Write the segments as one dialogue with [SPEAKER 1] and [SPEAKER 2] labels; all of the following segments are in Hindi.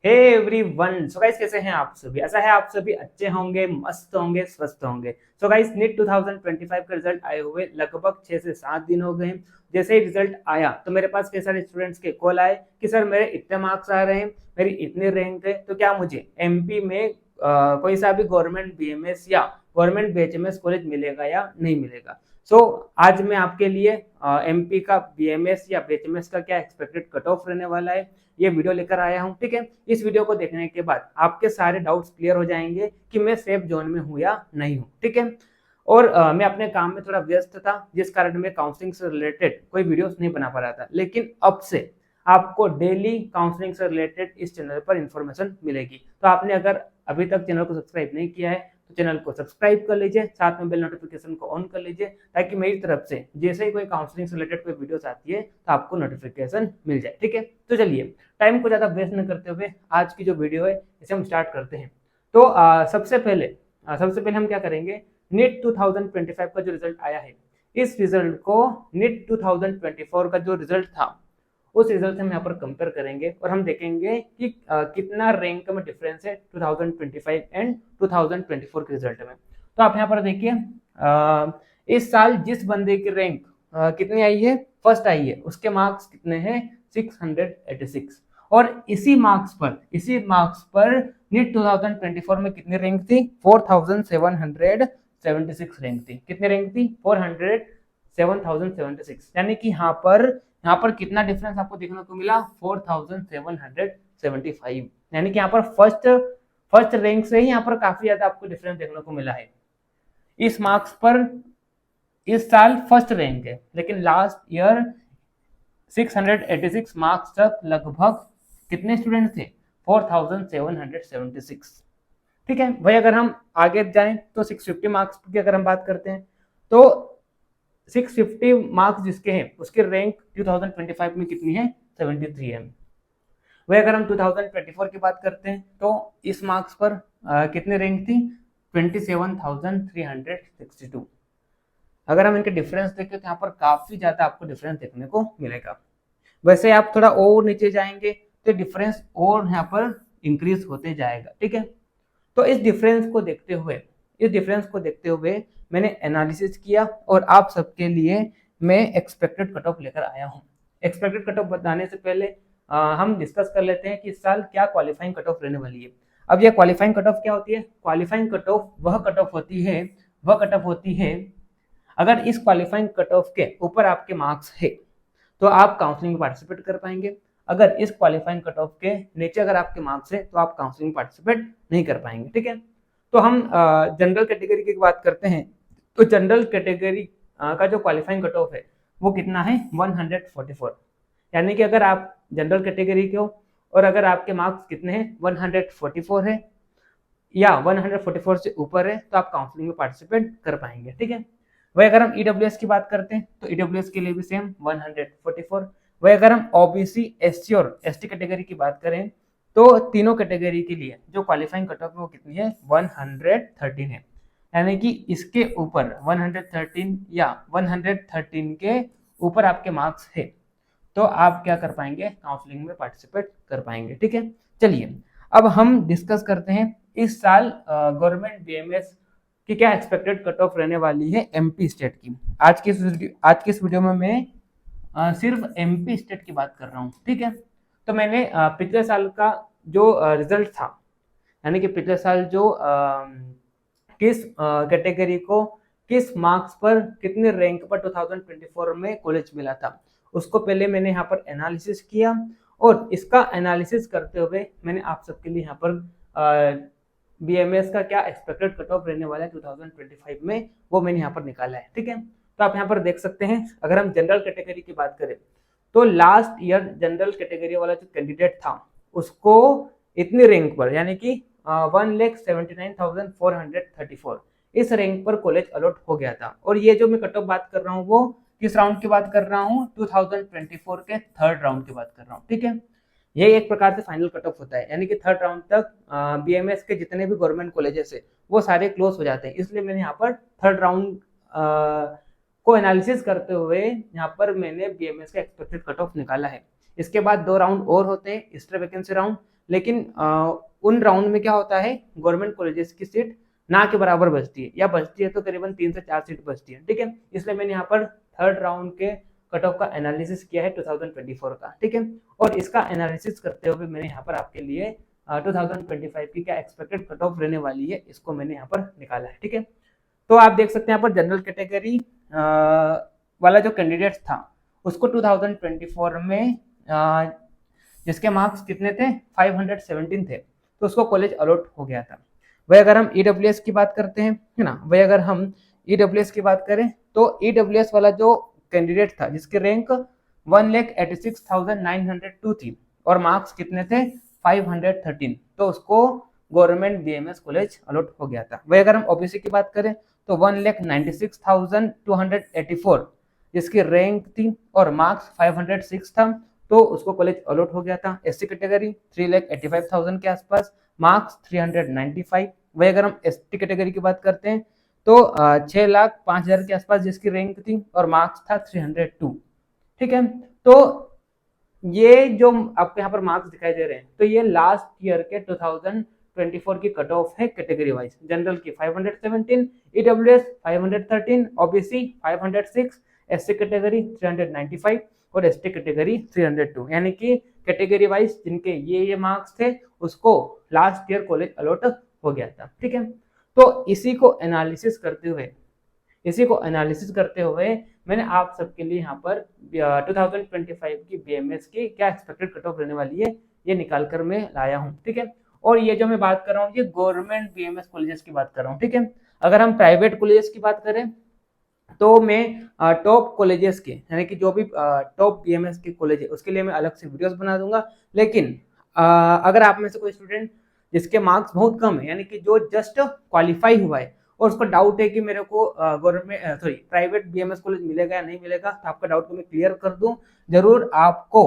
[SPEAKER 1] हे एवरीवन, सो गाइस कैसे हैं आप सभी। ऐसा है आप सभी अच्छे होंगे, मस्त होंगे, स्वस्थ होंगे। सो गाइस नीट 2025 का रिजल्ट आए हुए लगभग 6 से 7 दिन हो गए हैं। जैसे ही रिजल्ट आया तो मेरे पास कई सारे स्टूडेंट्स के कॉल आए कि सर मेरे इतने मार्क्स आ रहे हैं, मेरी इतनी रैंक है, तो क्या मुझे एमपी में कोई सा भी गवर्नमेंट बीएमएस या गवर्नमेंट बीएचएमएस कॉलेज मिलेगा या नहीं मिलेगा। सो आज मैं आपके लिए एमपी का बीएमएस या बीएचएमएस का क्या एक्सपेक्टेड कट ऑफ रहने वाला है ये वीडियो लेकर आया हूं। ठीक है, इस वीडियो को देखने के बाद आपके सारे डाउट्स क्लियर हो जाएंगे कि मैं सेफ जोन में हूं या नहीं हूं। ठीक है, और मैं अपने काम में थोड़ा व्यस्त था जिस कारण मैं काउंसलिंग से रिलेटेड कोई वीडियोस नहीं बना पा रहा था, लेकिन अब से आपको डेली काउंसलिंग से रिलेटेड इस चैनल पर इंफॉर्मेशन मिलेगी। तो आपने अगर अभी तक चैनल को सब्सक्राइब नहीं किया है तो चैनल को सब्सक्राइब कर लीजिए, साथ में बेल नोटिफिकेशन को ऑन कर लीजिए ताकि मेरी तरफ से जैसे ही कोई काउंसलिंग से रिलेटेड कोई वीडियोस आती है तो आपको नोटिफिकेशन मिल जाए। ठीक है, तो चलिए टाइम को ज़्यादा वेस्ट न करते हुए आज की जो वीडियो है इसे हम स्टार्ट करते हैं। तो सबसे पहले हम क्या करेंगे, नीट 2025 का जो रिजल्ट आया है इस रिजल्ट को नीट 2024 का जो रिजल्ट था उस रिजल्ट से हम यहाँ पर कंपेयर करेंगे और हम देखेंगे कि कितना रैंक में डिफरेंस है 2025 एंड 2024 के रिजल्ट में। तो आप यहाँ पर देखिए इस साल जिस बंदे की रैंक कितनी आई है, फर्स्ट आई है, उसके मार्क्स कितने हैं 686। और इसी मार्क्स पर नीट 2024 में कितनी रैंक थी 4776 रैंक थी। कितनी रैंक थी 7076, यानी कि यहाँ पर कितना डिफरेंस आपको देखने को मिला 4775, यानी कि यहाँ पर फर्स्ट रैंक से ही यहाँ पर काफी ज्यादा आपको डिफरेंस देखने को मिला है। इस मार्क्स पर इस साल फर्स्ट रैंक है, लेकिन लास्ट ईयर 686 मार्क्स तक लगभग कितने स्टूडेंट थे 4776। ठीक है भाई, अगर हम आगे जाएं तो 650 मार्क्स की अगर हम बात करते हैं तो 650 मार्क्स जिसके हैं उसकी रैंक 2025 में कितनी है 73 है। वही अगर हम 2024 की बात करते हैं तो इस मार्क्स पर कितनी रैंक थी 27,362। अगर हम इनके डिफरेंस देखें तो यहाँ पर काफी ज्यादा आपको डिफरेंस देखने को मिलेगा। वैसे आप थोड़ा और नीचे जाएंगे तो डिफरेंस और यहाँ पर इंक्रीज होते जाएगा। ठीक है, तो इस डिफरेंस को देखते हुए मैंने एनालिसिस किया और आप सबके लिए मैं एक्सपेक्टेड कट ऑफ लेकर आया हूँ। एक्सपेक्टेड कट ऑफ बताने से पहले हम डिस्कस कर लेते हैं कि इस साल क्या क्वालिफाइंग कट ऑफ रहने वाली है। अब यह क्वालिफाइंग कट ऑफ क्या होती है? क्वालिफाइंग कट ऑफ वह कट ऑफ होती है अगर इस क्वालिफाइंग कट ऑफ के ऊपर आपके मार्क्स है तो आप काउंसलिंग में पार्टिसिपेट कर पाएंगे। अगर इस क्वालिफाइंग कट ऑफ के नीचे अगर आपके मार्क्स है तो आप काउंसलिंग में पार्टिसिपेट नहीं कर पाएंगे। ठीक है, तो हम जनरल कैटेगरी की बात करते हैं तो जनरल कैटेगरी का जो क्वालिफाइंग कट ऑफ है वो कितना है 144, यानी कि अगर आप जनरल कैटेगरी के हो और अगर आपके मार्क्स कितने हैं 144 है या 144 से ऊपर है तो आप काउंसलिंग में पार्टिसिपेट कर पाएंगे। ठीक है, वही अगर हम ईडब्ल्यूएस की बात करते हैं तो ईडब्ल्यूएस के लिए भी सेम 144। वही अगर हम ओबीसी एससी और एसटी कैटेगरी की बात करें तो तीनों कैटेगरी के लिए जो क्वालिफाइंग कट ऑफ है वो कितनी है 113 है, यानी कि इसके ऊपर 113 या 113 के ऊपर आपके मार्क्स है तो आप क्या कर पाएंगे काउंसलिंग में पार्टिसिपेट कर पाएंगे। ठीक है, चलिए अब हम डिस्कस करते हैं इस साल गवर्नमेंट बीएमएस की क्या एक्सपेक्टेड कट ऑफ रहने वाली है एमपी स्टेट की। आज की इस वीडियो में मैं सिर्फ एमपी स्टेट की बात कर रहा हूँ। ठीक है, तो मैंने पिछले साल का जो रिजल्ट था, यानी कि पिछले साल जो किस कैटेगरी को किस मार्क्स पर कितने रैंक पर 2024 में कॉलेज मिला था उसको पहले मैंने यहाँ पर एनालिसिस किया और इसका एनालिसिस करते हुए मैंने आप सबके लिए यहाँ पर बीएमएस का क्या एक्सपेक्टेड कट ऑफ रहने वाला है 2025 में वो मैंने यहाँ पर निकाला है। ठीक है, तो आप यहाँ पर देख सकते हैं अगर हम जनरल कैटेगरी की बात करें तो लास्ट ईयर जनरल कैटेगरी वाला जो कैंडिडेट था उसको इतनी रैंक पर, यानी कि 1,79,434 इस रैंक पर कॉलेज अलॉट हो गया था। और ये जो मैं कट ऑफ बात कर रहा हूँ वो किस राउंड की बात कर रहा हूँ 2024 के थर्ड राउंड की बात कर रहा हूँ। ठीक है, ये एक प्रकार से फाइनल कट ऑफ होता है, यानी कि थर्ड राउंड तक बीएमएस के जितने भी गवर्नमेंट कॉलेजेस है वो सारे क्लोज हो जाते हैं। इसलिए मैंने यहाँ पर थर्ड राउंड को एनालिसिस करते हुए यहाँ पर मैंने बीएमएस का एक्सपेक्टेड कट ऑफ निकाला है। इसके बाद 2 राउंड और होते हैं, एक्स्ट्रा वैकेंसी राउंड, लेकिन उन राउंड में क्या होता है, गवर्नमेंट कॉलेजेस की सीट ना के बराबर बचती है, या बचती है तो करीबन 3 से 4 सीट बचती है, ठीक है। इसलिए मैंने यहाँ पर थर्ड राउंड के कट ऑफ का एनालिसिस किया है 2024 का, ठीक है। और इसका एनालिसिस करते हुए मैंने यहाँ पर आपके लिए 2025 की क्या एक्सपेक्टेड कट ऑफ रहने वाली है, इसको मैंने यहाँ पर निकाला है, ठीक है। तो आप देख सकते हैं यहाँ पर जनरल कैटेगरी वाला जो कैंडिडेट था उसको 2024 में जिसके मार्क्स कितने थे, 517 थे, तो उसको कॉलेज अलॉट हो गया था। वही अगर हम ईडब्ल्यूएस की बात करते हैं, है ना, वही अगर हम ईडब्ल्यूएस की बात करें तो ईडब्ल्यूएस वाला जो कैंडिडेट था जिसकी रैंक 1,86,902 थी और मार्क्स कितने थे, 513, तो उसको गवर्नमेंट बीएमएस कॉलेज अलॉट हो गया था। वही अगर हम ओबीसी की बात करें तो 1,96,284 जिसकी रैंक थी और मार्क्स 506 था, तो उसको कॉलेज अलॉट हो गया था। एससी कैटेगरी 3,85,000 के आसपास, मार्क्स 395। वही अगर हम एसटी कैटेगरी की बात करते हैं तो 6,05,000 के आसपास जिसकी रैंक थी और मार्क्स था 302, ठीक है। तो ये जो आपको यहाँ पर मार्क्स दिखाई दे रहे हैं, तो ये लास्ट ईयर के 2024 की कट ऑफ है कैटेगरी वाइज। जनरल की 517, ईडब्ल्यूएस 513, ओबीसी 506, एससी कैटेगरी 395 और एसटी कैटेगरी 302, यानी कि कैटेगरी वाइज जिनके ये मार्क्स थे उसको लास्ट ईयर कॉलेज अलॉट हो गया था, ठीक है। तो इसी को एनालिसिस करते हुए मैंने आप सबके लिए यहाँ पर 2025 की बीएमएस की क्या एक्सपेक्टेड कट ऑफ रहने वाली है ये निकाल कर मैं लाया हूँ, ठीक है। और ये जो मैं बात कर रहा हूँ ये गवर्नमेंट बीएमएस कॉलेजेस की बात कर रहा हूँ, ठीक है। अगर हम प्राइवेट कॉलेजेस की बात करें तो मैं टॉप कॉलेजेस के, यानी कि जो भी टॉप बीएमएस के कॉलेज है उसके लिए मैं अलग से वीडियोस बना दूंगा। लेकिन अगर आप में से कोई स्टूडेंट जिसके मार्क्स बहुत कम है, यानी कि जो जस्ट क्वालिफाई हुआ है और उसको डाउट है कि मेरे को गवर्नमेंट प्राइवेट बीएमएस कॉलेज मिलेगा या नहीं मिलेगा, तो आपका डाउट को मैं क्लियर कर दूं, जरूर आपको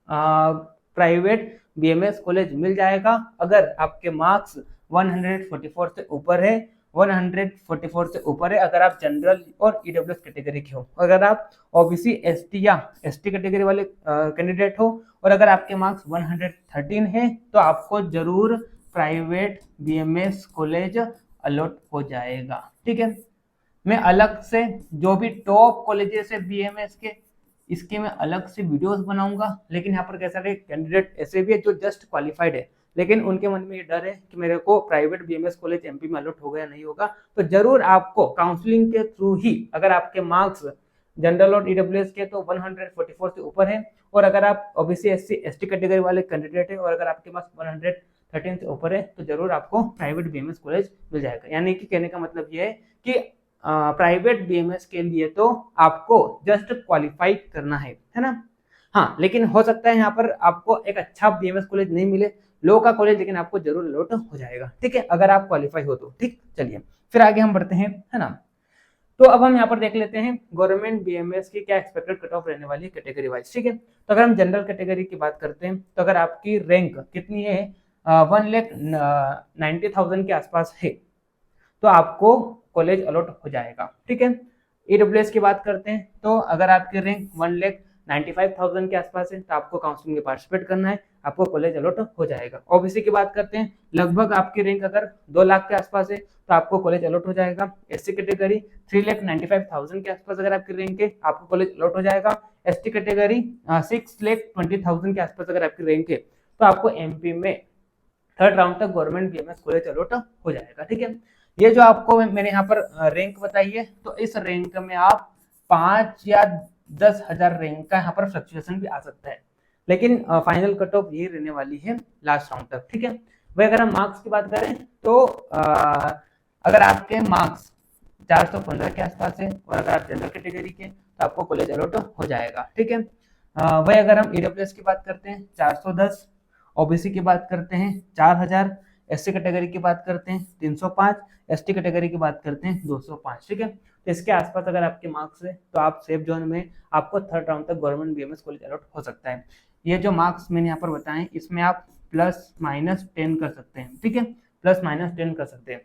[SPEAKER 1] प्राइवेट बीएमएस कॉलेज मिल जाएगा अगर आपके मार्क्स 144 से ऊपर है, 144 से ऊपर है अगर आप जनरल और ईडब्ल्यूएस कैटेगरी के हो। अगर आप ओबीसी एसटी या एसटी कैटेगरी वाले कैंडिडेट हो और अगर आपके मार्क्स 113 है तो आपको जरूर प्राइवेट बीएमएस कॉलेज अलॉट हो जाएगा, ठीक है। मैं अलग से जो भी टॉप कॉलेजेस है बीएमएस के, इसके मैं अलग से वीडियोस बनाऊंगा। लेकिन यहाँ पर कैसा है, कैंडिडेट ऐसे भी है जो जस्ट क्वालिफाइड है लेकिन उनके मन में ये डर है कि मेरे को प्राइवेट बीएमएस कॉलेज एमपी में अलॉट होगा या नहीं होगा, तो जरूर आपको काउंसलिंग के थ्रू ही, अगर आपके मार्क्स जनरल और ईडब्ल्यूएस के तो 144 से ऊपर है और अगर आप ओबीसी एससी एसटी कैटेगरी वाले कैंडिडेट है और अगर आपके पास 113 से ऊपर है तो जरूर आपको प्राइवेट बीएमएस कॉलेज मिल जाएगा। यानी कि कहने का मतलब ये है कि प्राइवेट बीएमएस के लिए तो आपको जस्ट क्वालिफाई करना है ना। हाँ, लेकिन हो सकता है यहाँ पर आपको एक अच्छा बीएमएस कॉलेज नहीं मिले, लो का कॉलेज, लेकिन आपको जरूर अलॉट हो जाएगा, ठीक है, अगर आप क्वालिफाई हो तो, ठीक। चलिए फिर आगे हम बढ़ते हैं, है ना। तो अब हम यहाँ पर देख लेते हैं गवर्नमेंट बीएमएस की क्या एक्सपेक्टेड कट ऑफ रहने वाली है कैटेगरी वाइज, ठीक है। तो अगर हम जनरल कैटेगरी की बात करते हैं तो अगर आपकी रैंक कितनी है 1,90,000 के आसपास है तो आपको कॉलेज अलॉट हो जाएगा, ठीक है। ईडब्ल्यूएस की बात करते हैं तो अगर आपकी रैंक 1,95,000 के आसपास है तो आपको काउंसलिंग में पार्टिसिपेट करना है, आपको कॉलेज अलॉट हो जाएगा। ओबीसी की बात करते हैं, लगभग आपकी रैंक अगर 2 लाख के आसपास है तो आपको कॉलेज अलॉट हो जाएगा। एससी कैटेगरी 3,95,000 के आसपास अगर आपकी रैंक है आपको कॉलेज अलॉट हो जाएगा। एसटी कैटेगरी 6,20,000 के आसपास अगर आपकी रैंक है तो आपको एमपी में थर्ड राउंड तक गवर्नमेंट बीएमएस कॉलेज अलॉट हो जाएगा, ठीक है। ये जो आपको मैंने यहाँ पर रैंक बताई है तो इस रैंक में आप 5 या 10,000 रैंक का यहाँ पर फ्लक्चुएशन भी आ सकता है, लेकिन फाइनल कट ऑफ ये रहने वाली है लास्ट राउंड तक, ठीक है। वही अगर हम मार्क्स की बात करें तो अगर आपके मार्क्स 415 के आसपास है और अगर आप जनरल कैटेगरी के तो आपको कॉलेज अलॉट हो जाएगा, ठीक है। वही अगर हम ईडब्ल्यूएस की बात करते हैं 410, ओबीसी की बात करते हैं 4,000, एससी कैटेगरी की बात करते हैं 305, एसटी कैटेगरी की बात करते हैं 205, ठीक है। तो इसके आसपास अगर आपके मार्क्स है तो आप सेफ जोन में, आपको थर्ड राउंड तक गवर्नमेंट बीएमएस कॉलेज अलॉट हो सकता है। ये जो मार्क्स मैंने यहाँ पर बताए इसमें आप +-10 कर सकते हैं, ठीक है, +-10 कर सकते हैं,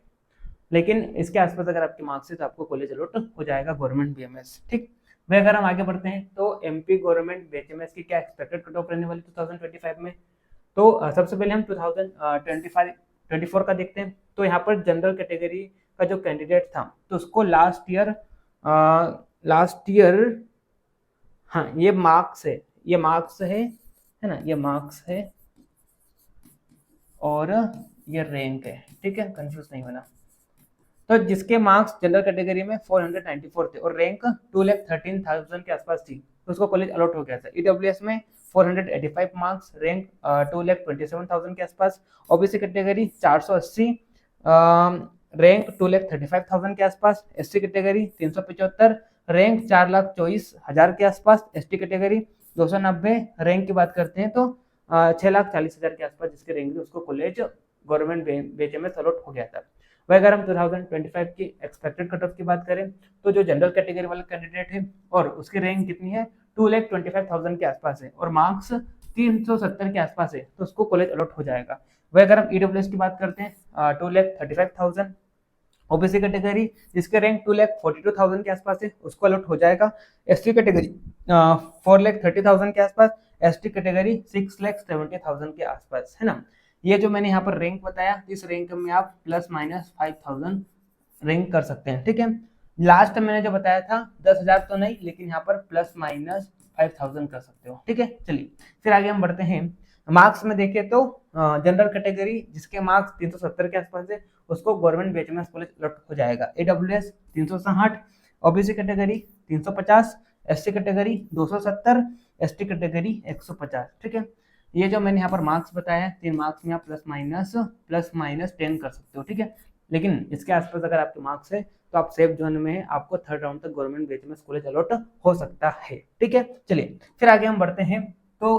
[SPEAKER 1] लेकिन इसके आसपास अगर आपके मार्क्स है तो आपको कॉलेज अलॉट हो जाएगा गवर्नमेंट बीएमएस, ठीक। वही अगर हम आगे बढ़ते हैं तो एमपी गवर्नमेंट बीएमएस की क्या एक्सपेक्टेड कट ऑफ रहने वाली 2025 में, तो सबसे पहले हम 2024 का देखते हैं। तो यहाँ पर जनरल कैटेगरी का जो कैंडिडेट था तो उसको लास्ट ईयर हाँ ये मार्क्स है, है ना, ये मार्क्स है और ये रैंक है, ठीक है, कंफ्यूज नहीं होना। तो जिसके मार्क्स जनरल कैटेगरी में 494 थे और रैंक 2,13,000 के आसपास थी तो उसको कॉलेज अलॉट हो गया था। ईडब्ल्यूएस में 485 मार्क्स, रैंक 2,27,000 के आसपास। ओबीसी कैटेगरी 480, रैंक 2,35,000 के आसपास। एससी कैटेगरी 375, रैंक 4,24,000 के आसपास। एसटी कैटेगरी 290, रैंक की बात करते हैं तो 6,40,000 के आसपास जिसके रैंक थी उसको कॉलेज गवर्नमेंट बीएचएमएस अलॉट हो गया था। वह अगर हम 2025 की एक्सपेक्टेड कट ऑफ की बात करें तो जो जनरल कैटेगरी वाला कैंडिडेट है और उसकी रैंक कितनी है 2,25,000 के आसपास है और मार्क्स 370 के आसपास है तो उसको कॉलेज अलॉट हो जाएगा। वह अगर हम ईडब्ल्यूएस की बात करते हैं 2,35,000। ओबीसी कैटेगरी जिसके रैंक 2,42,000 के आसपास है उसको अलॉट हो जाएगा। एसटी कैटेगरी 4,30,000 के आसपास। एसटी कैटेगरी 6,70,000 के आसपास, है ना। ये जो मैंने यहाँ पर रैंक बताया इस रैंक में आप ±5,000 रैंक कर सकते हैं, ठीक है। लास्ट मैंने जो बताया था 10,000 तो नहीं, लेकिन यहाँ पर ±5,000 कर सकते हो, ठीक है। चलिए फिर आगे हम बढ़ते हैं। मार्क्स में देखें तो जनरल कैटेगरी जिसके मार्क्स 370 के आसपास है उसको गवर्नमेंट बीएचएमएस कॉलेज अलॉट हो जाएगा। EWS 360, OBC category 350, SC category 270, ST category 150, ठीक है। ये जो मैंने यहाँ पर मार्क्स बताया है 3 मार्क्स में आप ±10 कर सकते हो, ठीक है। लेकिन इसके आसपास अगर आपके मार्क्स है तो आप सेफ जोन में है, आपको थर्ड राउंड तक गवर्नमेंट बीएचएमएस कॉलेज अलॉट हो सकता है, ठीक है। चलिए फिर आगे हम बढ़ते हैं। तो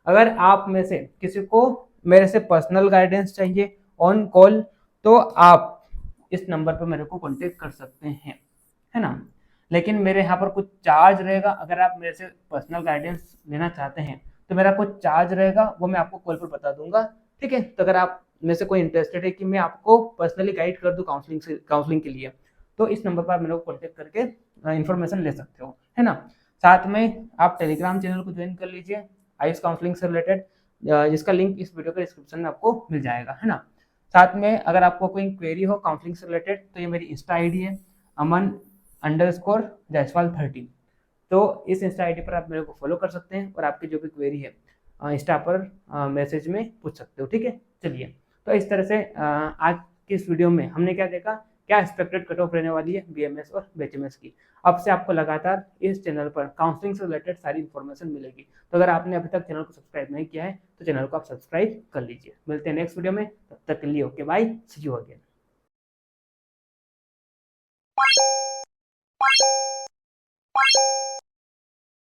[SPEAKER 1] अगर आप में से किसी को मेरे से पर्सनल गाइडेंस चाहिए ऑन कॉल तो आप इस नंबर पर मेरे को कांटेक्ट कर सकते हैं, है ना। लेकिन मेरे यहाँ पर कुछ चार्ज रहेगा। अगर आप मेरे से पर्सनल गाइडेंस लेना चाहते हैं तो मेरा कुछ चार्ज रहेगा, वो मैं आपको कॉल पर बता दूंगा, ठीक है। तो अगर आप में से कोई इंटरेस्टेड है कि मैं आपको पर्सनली गाइड कर दूं काउंसलिंग के लिए तो इस नंबर पर आप मेरे को कॉन्टेक्ट करके इन्फॉर्मेशन ले सकते हो, है ना। साथ में आप टेलीग्राम चैनल को ज्वाइन कर लीजिए आयुष काउंसलिंग से रिलेटेड, जिसका लिंक इस वीडियो के डिस्क्रिप्शन में आपको मिल जाएगा, है ना। साथ में अगर आपको कोई क्वेरी हो काउंसलिंग से रिलेटेड तो ये मेरी इंस्टा आईडी है aman_jaiswal13। तो इस इंस्टा आईडी पर आप मेरे को फॉलो कर सकते हैं और आपकी जो भी क्वेरी है इंस्टा पर मैसेज में पूछ सकते हो, ठीक है। चलिए तो इस तरह से आज की इस वीडियो में हमने क्या देखा, क्या एक्सपेक्टेड कट ऑफ रहने वाली है बीएमएस और बीएचएमएस की। अब से आपको लगातार इस चैनल पर काउंसलिंग से रिलेटेड सारी इन्फॉर्मेशन मिलेगी। तो अगर आपने अभी तक चैनल को सब्सक्राइब नहीं किया है तो चैनल को आप सब्सक्राइब कर लीजिए। मिलते हैं नेक्स्ट वीडियो में, तब तक के लिए okay bye, see you again.